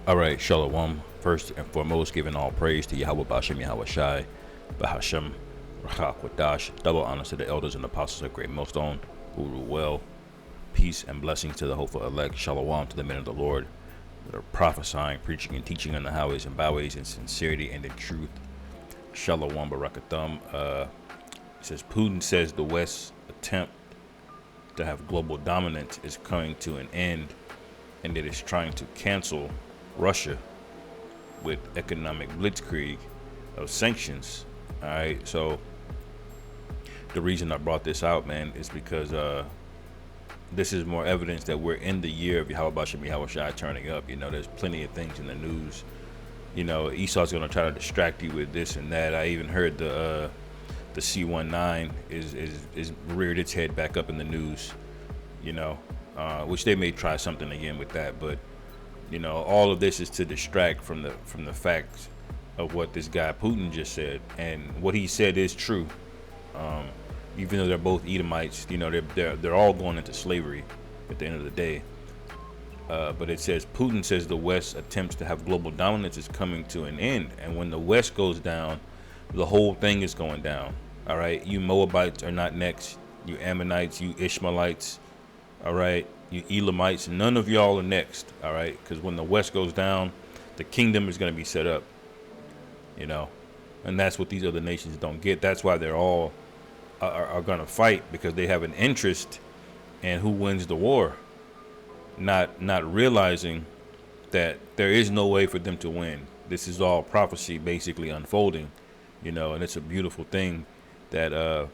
All right, Shalom. First and foremost, giving all praise to Yahweh Bashem, Yahweh Shai, Bahashem, Rachak Wadash. Double honors to the elders and apostles of Great Millstone who rule well. Peace and blessings to the hopeful elect. Shalom to the men of the Lord that are prophesying, preaching, and teaching on the highways and byways in sincerity and in truth. Shalom Barakatham. It says Putin says the West's attempt to have global dominance is coming to an end, and it is trying to cancel Russia with economic blitzkrieg of sanctions. All right, so the reason I brought this out, man, is because this is more evidence that we're in the year of Yahweh Bashem Yahweh Shai turning up. You know, there's plenty of things in the news. You know, Esau's gonna try to distract you with this and that. I even heard the C-19 is reared its head back up in the news. You know, which they may try something again with that, but you know, all of this is to distract from the facts of what this guy Putin just said, and what he said is true. Even though they're both Edomites, you know, they're all going into slavery at the end of the day. But it says Putin says the West attempts to have global dominance is coming to an end, and when the West goes down, the whole thing is going down. All right, you Moabites are not next. You Ammonites, you Ishmaelites, all right, you Elamites, none of y'all are next. All right, because when the West goes down, the kingdom is going to be set up. You know, and that's what these other nations don't get. That's why they're all are going to fight, because they have an interest in who wins the war, not realizing that there is no way for them to win. This is all prophecy basically unfolding, you know, and it's a beautiful thing that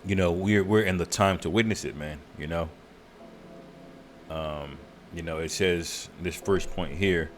you know, we're in the time to witness it, man. You know, you know, it says this first point here,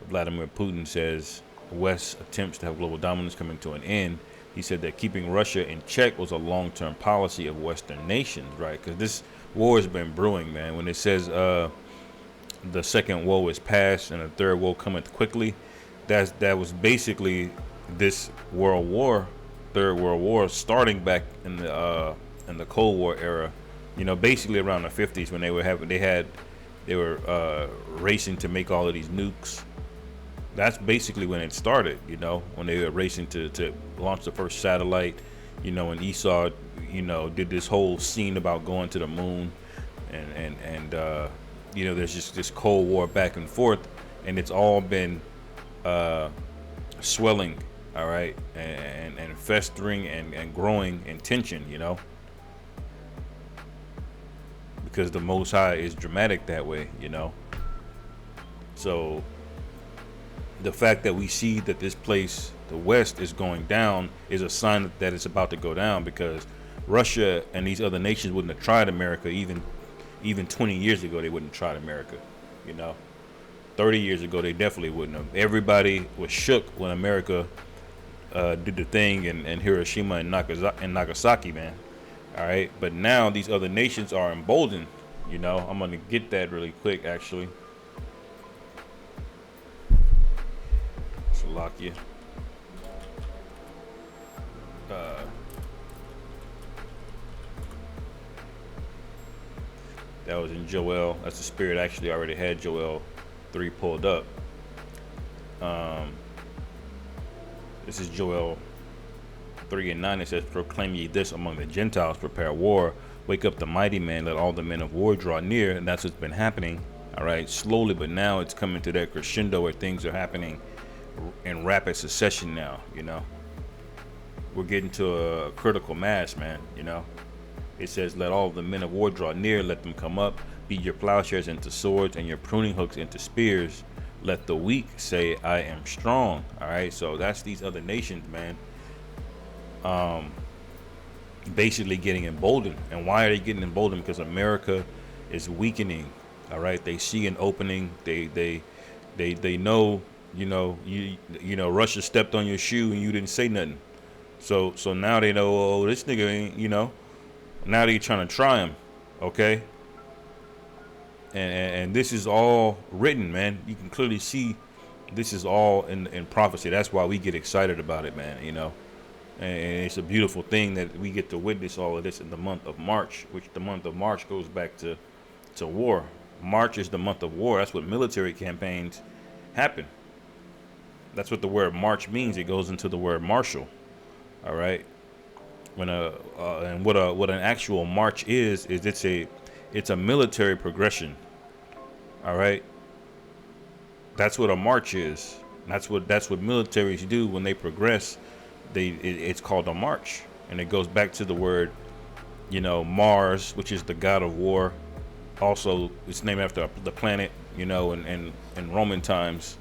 Vladimir Putin says West attempts to have global dominance coming to an end. He said that keeping Russia in check was a long-term policy of Western nations, right? Because this war has been brewing, man. When it says the second woe is past and the third woe cometh quickly, that was basically this world war, third world war, starting back in the Cold War era. You know, basically around the 50s, when they were racing to make all of these nukes. That's basically when it started, you know, when they were racing to launch the first satellite, you know, and Esau, you know, did this whole scene about going to the moon, and you know, there's just this Cold War back and forth, and it's all been swelling, all right, and festering and growing in tension, you know, because the Most High is dramatic that way, you know. So the fact that we see that this place, the West, is going down is a sign that it's about to go down, because Russia and these other nations wouldn't have tried America even 20 years ago. They wouldn't have tried America, you know. 30 years ago, they definitely wouldn't have. Everybody was shook when America did the thing in Hiroshima and Nagasaki, man. All right, but now these other nations are emboldened. You know, I'm gonna get that really quick, actually. Salakia. That was in Joel. That's the spirit. Actually already had Joel 3 pulled up. This is Joel 3:9. It says, proclaim ye this among the Gentiles, prepare war, wake up the mighty man, let all the men of war draw near. And that's what's been happening, all right, slowly, but now it's coming to that crescendo where things are happening in rapid succession now. You know, we're getting to a critical mass, man. You know, it says, let all the men of war draw near, let them come up, beat your plowshares into swords and your pruning hooks into spears. Let the weak say, I am strong. All right, so that's these other nations, man, basically getting emboldened. And why are they getting emboldened? Because America is weakening. All right, they see an opening. They know, you know, Russia stepped on your shoe and you didn't say nothing. So now they know, oh, this nigga ain't, you know. Now they're trying to try him, okay? And this is all written, man. You can clearly see this is all in prophecy. That's why we get excited about it, man, you know. And it's a beautiful thing that we get to witness all of this in the month of March, which the month of March goes back to war, March is the month of war. That's what military campaigns happen. That's what the word March means. It goes into the word martial. All right. When and what an actual march is it's a military progression. All right. That's what a march is. That's what militaries do when they progress. It's called a march, and it goes back to the word, Mars, which is the god of war. Also, it's named after the planet. In Roman times,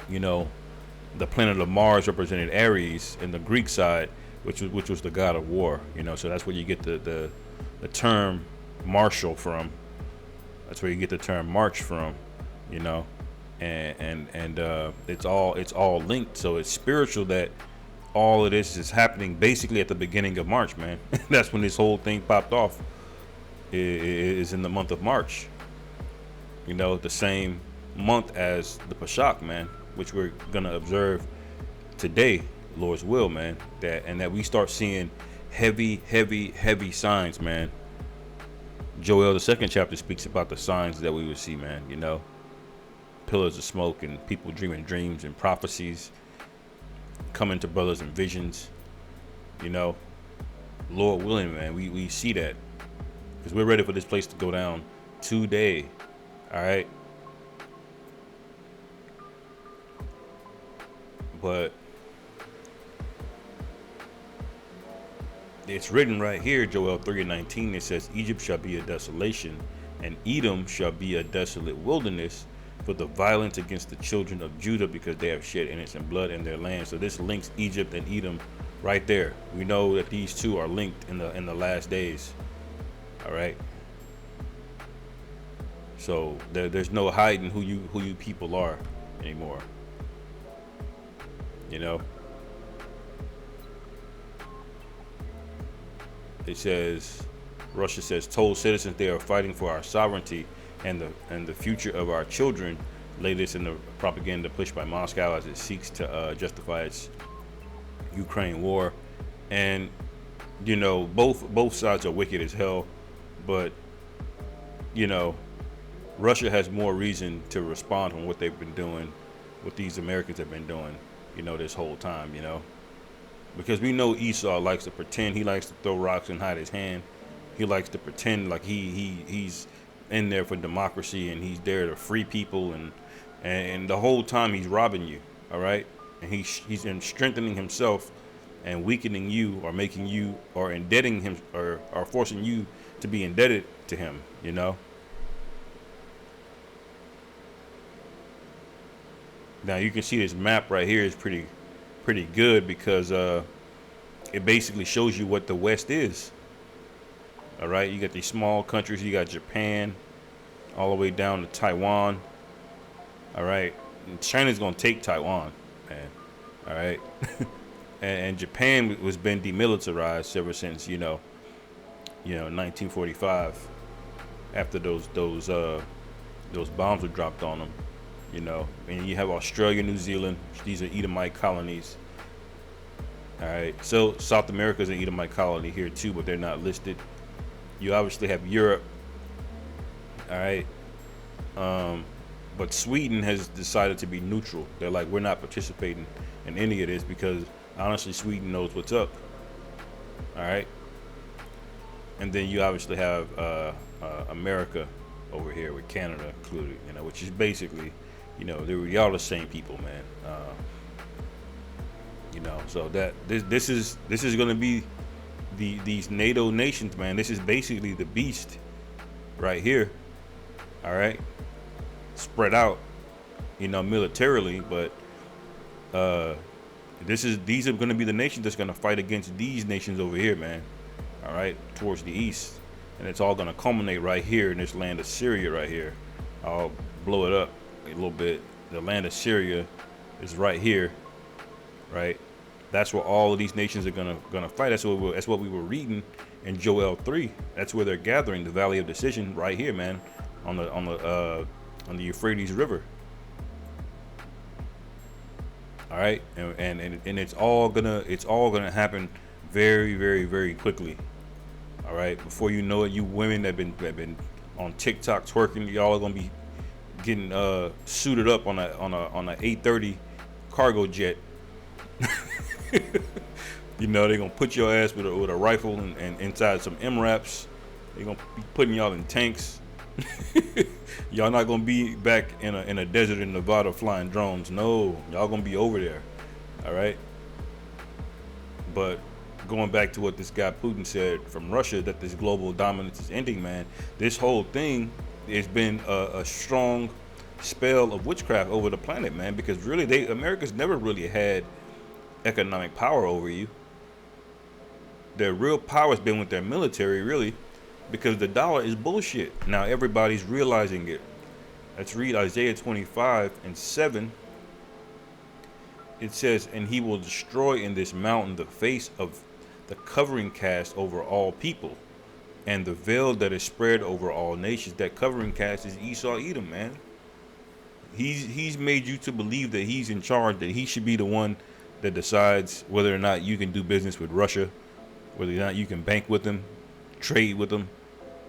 you know, the planet of Mars represented Ares in the Greek side, which was the god of war. So that's where you get the term martial from. That's where you get the term march from. And it's all linked. So it's spiritual that all of this is happening basically at the beginning of March, man. That's when this whole thing popped off. Is in the month of March. The same month as the Pashak, man, which we're gonna observe today, Lord's will, man. That we start seeing heavy signs, man. Joel, the second chapter, speaks about the signs that we would see, man. Pillars of smoke and people dreaming dreams and prophecies coming to brothers in visions. Lord willing, man, we see that because we're ready for this place to go down today. All right. But it's written right here, Joel 3:19. It says, Egypt shall be a desolation, and Edom shall be a desolate wilderness for the violence against the children of Judah, because they have shed innocent blood in their land. So this links Egypt and Edom right there. We know that these two are linked in the last days. All right. So there's no hiding who you people are anymore. It says, Russia says, told citizens they are fighting for our sovereignty and the future of our children. Latest in the propaganda pushed by Moscow as it seeks to justify its Ukraine war. And both sides are wicked as hell, but Russia has more reason to respond on what they've been doing, what these Americans have been doing, this whole time, because we know Esau likes to pretend. He likes to throw rocks and hide his hand. He likes to pretend like he's in there for democracy and he's there to free people, and the whole time he's robbing you. All right. And he's in strengthening himself and weakening you, or making you, or indebting him, or forcing you to be indebted to him. Now you can see this map right here is pretty good, because it basically shows you what the West is. All right, you got these small countries. You got Japan, all the way down to Taiwan. All right, and China's gonna take Taiwan, man. All right, and Japan was been demilitarized ever since 1945, after those bombs were dropped on them. And you have Australia, New Zealand. These are Edomite colonies. All right, so South America is an Edomite colony here too, but they're not listed. You obviously have Europe. All right, but Sweden has decided to be neutral. They're like, we're not participating in any of this, because honestly, Sweden knows what's up. All right, and then you obviously have America over here with Canada included. Which is basically, y'all the same people, man. So that this is going to be these NATO nations, man. This is basically the beast right here. All right, spread out, militarily, but these are going to be the nations that's going to fight against these nations over here, man. All right, towards the east, and it's all going to culminate right here in this land of Syria right here. I'll blow it up a little bit. The land of Syria is right here, right? That's where all of these nations are gonna fight. That's what we were reading in Joel 3. That's where they're gathering, the Valley of Decision, right here, man, on the Euphrates River. All right, and it's all gonna happen very, very, very quickly. All right, before you know it, you women that have been on TikTok twerking. Y'all are gonna be getting suited up on a 830 cargo jet. You know, they're gonna put your ass with a rifle and inside some MRAPs. They're gonna be putting y'all in tanks. Y'all not gonna be back in a desert in Nevada flying drones. No, y'all gonna be over there. All right. But going back to what this guy Putin said from Russia, that this global dominance is ending, man. This whole thing has been a strong spell of witchcraft over the planet, man. Because really, America's never really had economic power over you. Their real power has been with their military, really, because the dollar is bullshit. Now everybody's realizing it. Let's read Isaiah 25:7. It says, "And he will destroy in this mountain the face of the covering cast over all people, and the veil that is spread over all nations." That covering cast is Esau Edom, man. He's made you to believe that he's in charge, that he should be the one that decides whether or not you can do business with Russia, whether or not you can bank with them, trade with them,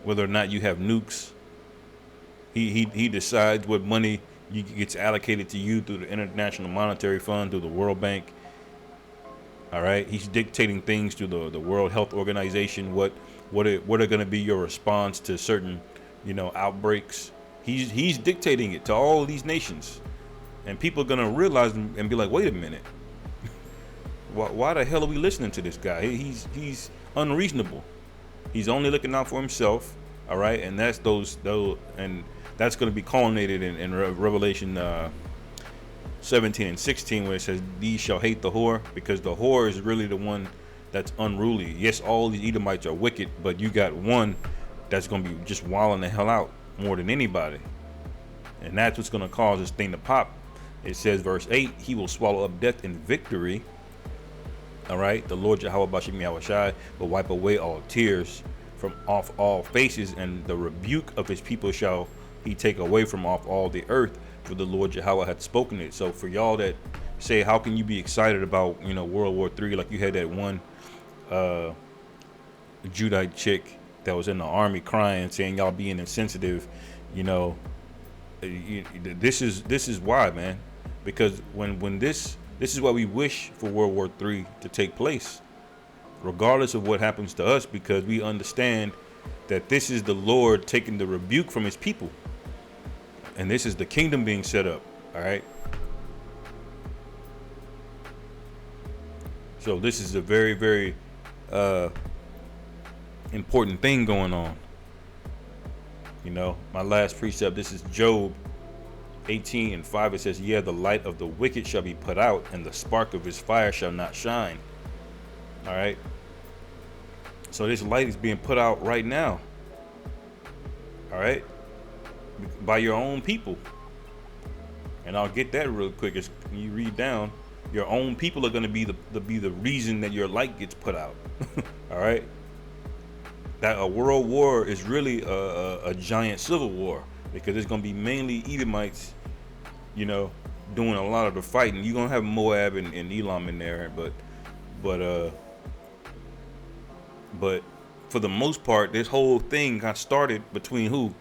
whether or not you have nukes. He decides what money gets allocated to you through the International Monetary Fund, through the World Bank. All right, he's dictating things to the World Health Organization. What are going to be your response to certain, outbreaks? He's dictating it to all of these nations, and people are going to realize and be like, wait a minute, why the hell are we listening to this guy? He's unreasonable. He's only looking out for himself. All right, and that's that's going to be culminated in Revelation 17 and 16, where it says, "These shall hate the whore," because the whore is really the one that's unruly. Yes, all these Edomites are wicked, but you got one that's going to be just wilding the hell out more than anybody, and that's what's going to cause this thing to pop. It says, verse 8, "He will swallow up death in victory." All right, the Lord Yahweh Bashim Yahushai will wipe away all tears from off all faces, and the rebuke of his people shall he take away from off all the earth, for the Lord Yahweh hath spoken it. So for y'all that say, how can you be excited about, World War III, like you had that one Judite chick that was in the army crying, saying y'all being insensitive, this is why, man. Because when this is why we wish for World War III to take place, regardless of what happens to us, because we understand that this is the Lord taking the rebuke from his people, and this is the kingdom being set up. All right, so this is a very, very important thing going on. My last precept, this is Job 18:5. It says, "Yeah, the light of the wicked shall be put out, and the spark of his fire shall not shine." All right, so this light is being put out right now. All right, by your own people. And I'll get that real quick. As you read down, your own people are going to be the reason that your light gets put out. All right, that a world war is really a giant civil war, because it's going to be mainly Edomites, doing a lot of the fighting. You're going to have Moab and Elam in there, but for the most part, this whole thing got started between who?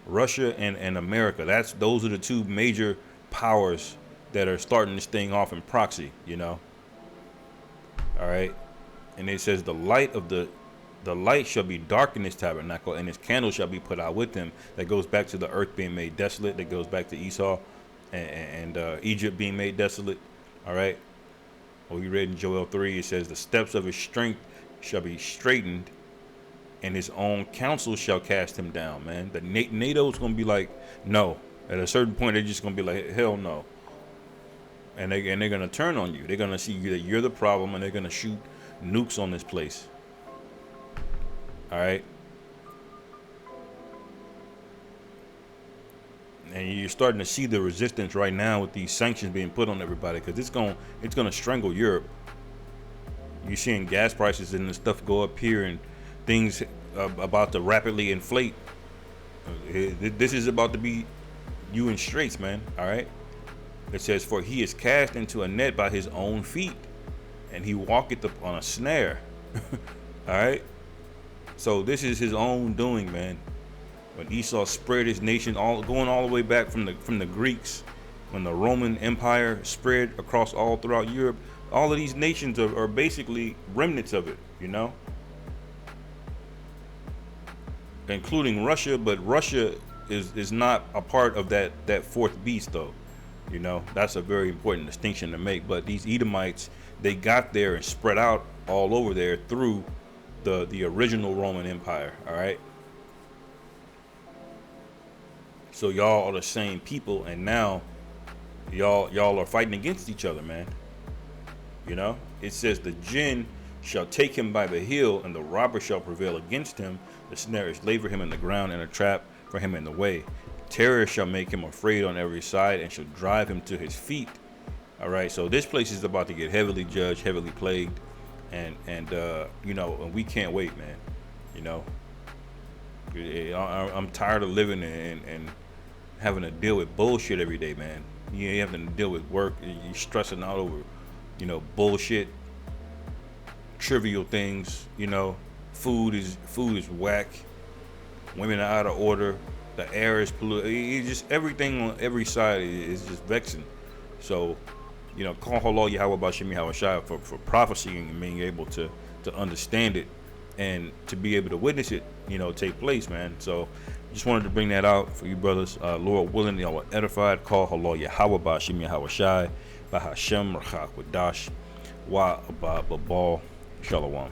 Russia and America. Those are the two major powers that are starting this thing off in proxy, All right, and it says the light shall be dark in this tabernacle, and his candle shall be put out with him. That goes back to the earth being made desolate. That goes back to Esau and Egypt being made desolate. All right. Well, we read in Joel 3, it says, "The steps of his strength shall be straightened, and his own counsel shall cast him down." Man, the NATO's gonna be like, no. At a certain point, they're just gonna be like, hell no. And they're gonna turn on you. They're gonna see that you're the problem, and they're gonna shoot nukes on this place. All right. And you're starting to see the resistance right now with these sanctions being put on everybody, because it's gonna strangle Europe. You're seeing gas prices and the stuff go up here, and things about to rapidly inflate. This is about to be you in straits, man. All right. It says, "For he is cast into a net by his own feet, and he walketh on a snare." All right. So this is his own doing, man. When Esau spread his nation, going all the way back from the Greeks, when the Roman Empire spread across all throughout Europe, all of these nations are basically remnants of it, including Russia. But Russia is not a part of that fourth beast, though. That's a very important distinction to make. But these Edomites, they got there and spread out all over there through the original Roman Empire. All right. So y'all are the same people, and now y'all are fighting against each other, man. It says the jinn shall take him by the heel, and the robber shall prevail against him. The snare is laid for him in the ground, and a trap for him in the way. Terror shall make him afraid on every side, and shall drive him to his feet. All right, so this place is about to get heavily judged, heavily plagued, and we can't wait, man. I'm tired of living and having to deal with bullshit every day, man. You having to deal with work, you're stressing out over, bullshit, trivial things. Food is whack, women are out of order, the air is polluted. It's just everything on every side is just vexing. So, call Halal Yahweh Bashim Yahweh Shai for prophesying and being able to understand it and to be able to witness it, take place, man. So just wanted to bring that out for you brothers. Lord willing, y'all are edified. Call Halal Yahweh Bashim Yahweh Shai, Bahashem Rachak Wadash, Wa Abba Babal, Shalom.